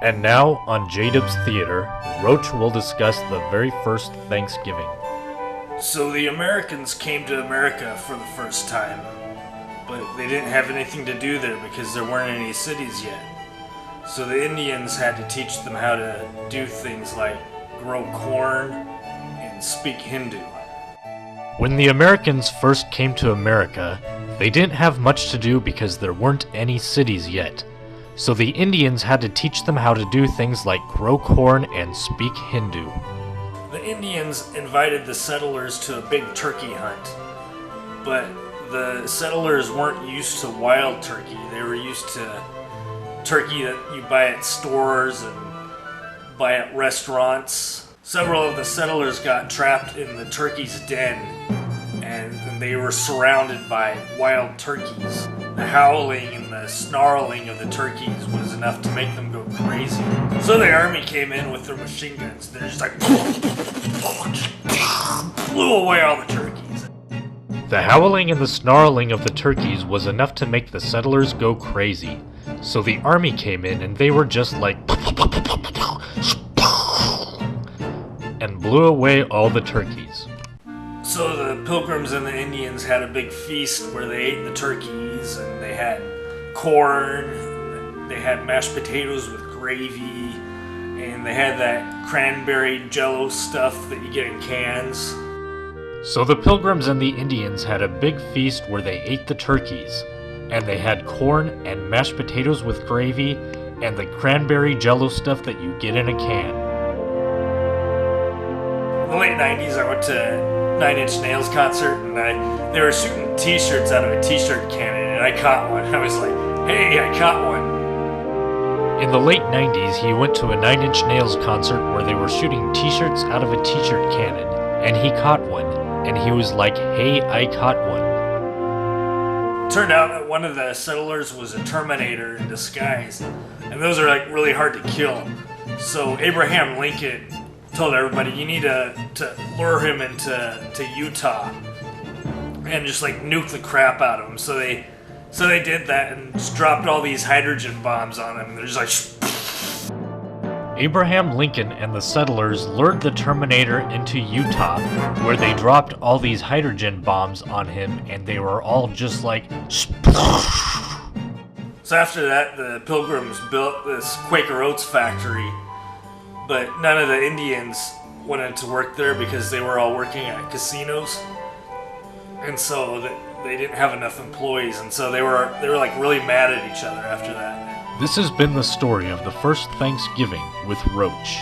And now, on J-Dubb's Theater, Roach will discuss the very first Thanksgiving. So the Americans came to America for the first time, but they didn't have anything to do there because there weren't any cities yet. So the Indians had to teach them how to do things like grow corn and speak Hindu. When the Americans first came to America, they didn't have much to do because there weren't any cities yet. So the Indians had to teach them how to do things like grow corn and speak Hindu. The Indians invited the settlers to a big turkey hunt, but the settlers weren't used to wild turkey. They were used to turkey that you buy at stores and buy at restaurants. Several of the settlers got trapped in the turkey's den, and they were surrounded by wild turkeys. The howling and the snarling of the turkeys was enough to make them go crazy. So the army came in with their machine guns. They're just like blew away all the turkeys. The howling and the snarling of the turkeys was enough to make the settlers go crazy. So the army came in and they were just like and blew away all the turkeys. So the Pilgrims and the Indians had a big feast where they ate the turkeys, and they had corn, they had mashed potatoes with gravy, and they had that cranberry jello stuff that you get in cans. So the Pilgrims and the Indians had a big feast where they ate the turkeys, and they had corn and mashed potatoes with gravy, and the cranberry jello stuff that you get in a can. In the late 90s, I went to Nine Inch Nails concert, and they were shooting t-shirts out of a t-shirt cannon, and I caught one. I was like, hey, I caught one. In the late 90s, he went to a Nine Inch Nails concert where they were shooting t-shirts out of a t-shirt cannon, and he caught one, and he was like, hey, I caught one. Turned out that one of the settlers was a Terminator in disguise, and those are like really hard to kill. So Abraham Lincoln told everybody, you need to lure him into Utah and just like nuke the crap out of him. So they did that and just dropped all these hydrogen bombs on him. They're just like Abraham Lincoln and the settlers lured the Terminator into Utah, where they dropped all these hydrogen bombs on him, and they were all just like So after that, the Pilgrims built this Quaker Oats factory, but none of the Indians wanted to work there because they were all working at casinos, and so they didn't have enough employees, and so they were like really mad at each other after that. This has been the story of the first Thanksgiving with Roach.